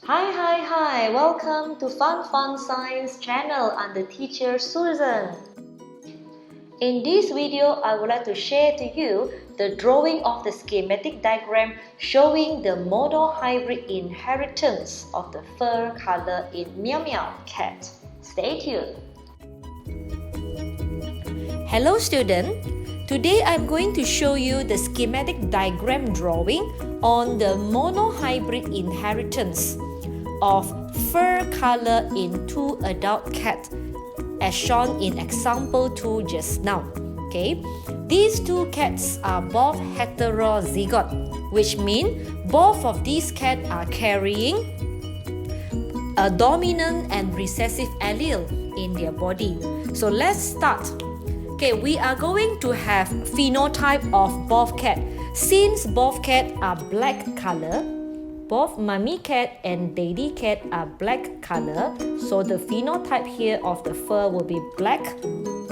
Hi, welcome to Fun Science channel. I'm the teacher Susan. In this video, I would like to share to you the drawing of the schematic diagram showing the monohybrid inheritance of the fur color in Meow Meow cat. Stay tuned. Hello student, today I'm going to show you the schematic diagram drawing on the monohybrid inheritance of fur color in two adult cats as shown in example 2 just now. Okay, these two cats are both heterozygote, which means both of these cats are carrying a dominant and recessive allele in their body. So let's start. Okay, we are going to have phenotype of both cats. Since both cats are black color, both mommy cat and daddy cat are black color, so the phenotype here of the fur will be black,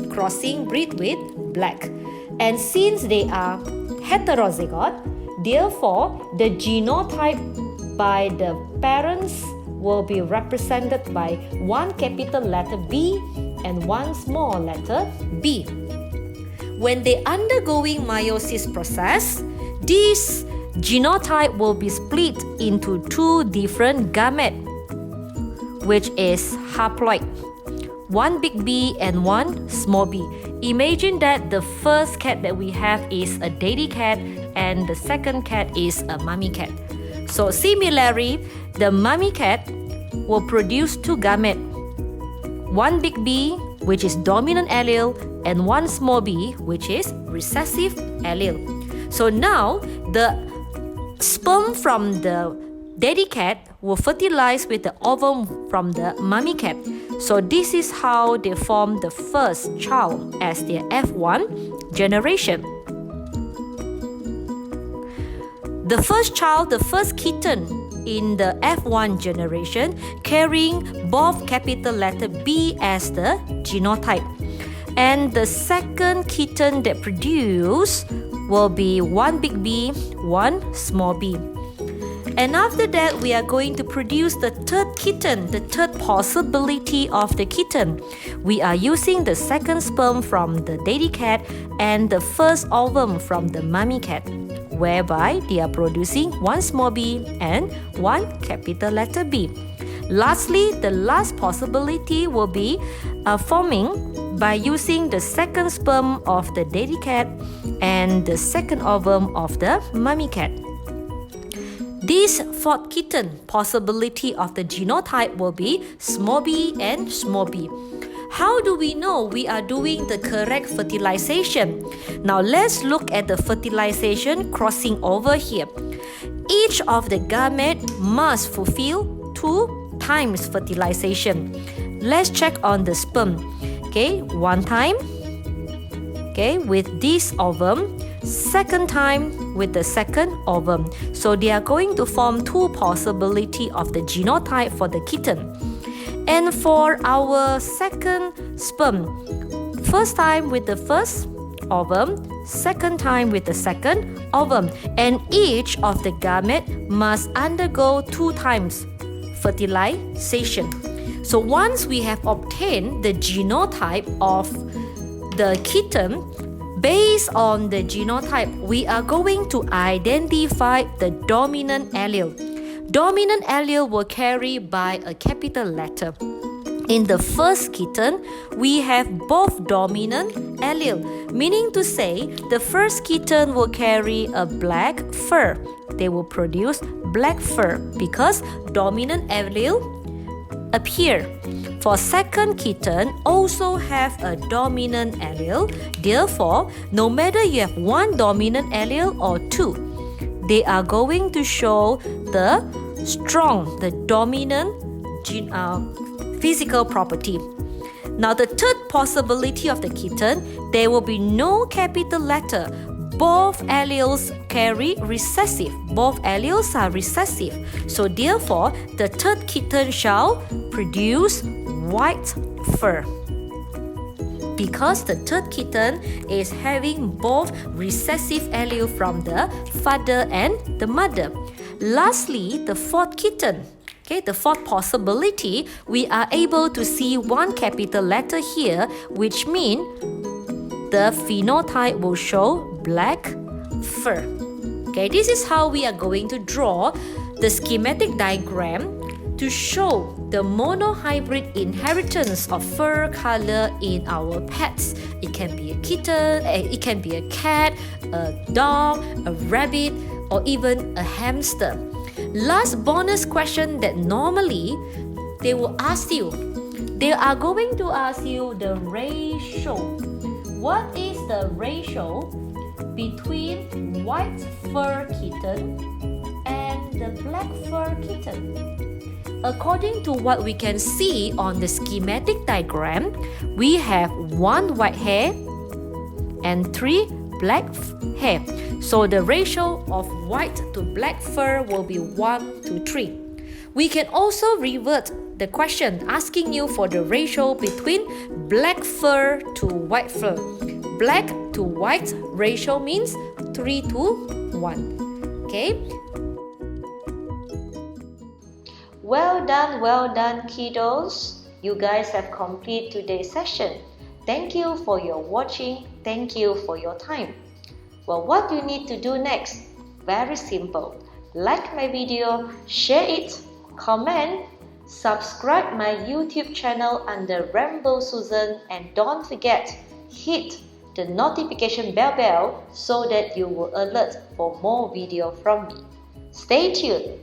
crossing breed with black. And since they are heterozygote, therefore the genotype by the parents will be represented by one capital letter B and one small letter b. When they undergoing meiosis process, this genotype will be split into two different gametes, which is haploid, one big B and one small b. Imagine that the first cat that we have is a daddy cat and the second cat is a mommy cat. So similarly, the mommy cat will produce two gametes, one big B, which is dominant allele, and one small b, which is recessive allele. So now the sperm from the daddy cat will fertilize with the ovum from the mommy cat. So this is how they form the first child as their F1 generation. The first child, the first kitten in the F1 generation, carrying both capital letter B as the genotype. And the second kitten that produce will be one big B, one small b. And after that, we are going to produce the third kitten, the third possibility of the kitten. We are using the second sperm from the daddy cat and the first ovum from the mommy cat, whereby they are producing one small b and one capital letter B. Lastly, the last possibility will be forming by using the second sperm of the daddy cat and the second ovum of the mommy cat. This fourth kitten possibility of the genotype will be small b and small b. How do we know we are doing the correct fertilization? Now let's look at the fertilization crossing over here. Each of the gamete must fulfill 2 times fertilization. Let's check on the sperm. Okay, one time, okay, with this ovum, second time with the second ovum. So they are going to form 2 possibility of the genotype for the kitten. And for our second sperm, first time with the first ovum, second time with the second ovum, and each of the gamete must undergo 2 times fertilization. So once we have obtained the genotype of the kitten, based on the genotype, we are going to identify the dominant allele. Dominant allele will carry by a capital letter. In the first kitten, we have both dominant allele, meaning to say the first kitten will carry a black fur. They will produce black fur because dominant allele appear. For second kitten also have a dominant allele. Therefore, no matter you have one dominant allele or 2, they are going to show the dominant physical property. Now the third possibility of the kitten, there will be no capital letter. Both alleles carry recessive. Both alleles are recessive. So therefore, the third kitten shall produce white fur. Because the third kitten is having both recessive allele from the father and the mother. Lastly, the fourth kitten Okay, the fourth possibility, we are able to see one capital letter here, which means the phenotype will show black fur. Okay, this is how we are going to draw the schematic diagram to show the monohybrid inheritance of fur color in our pets. It can be a kitten, it can be a cat, a dog, a rabbit, or even a hamster. Last bonus question that normally they will ask you. They are going to ask you the ratio. What is the ratio between white fur kitten and the black fur kitten? According to what we can see on the schematic diagram, we have 1 white hair and 3 black hair. So the ratio of white to black fur will be 1 to 3. We can also revert the question asking you for the ratio between black fur to white fur. Black to white ratio means 3 to 1. Okay? Well done, kiddos. You guys have completed today's session. Thank you for your watching. Thank you for your time. Well, what you need to do next? Very simple. Like my video, share it, comment, subscribe my YouTube channel under Rainbow Susan, and don't forget, hit the notification bell so that you will alert for more video from me. Stay tuned.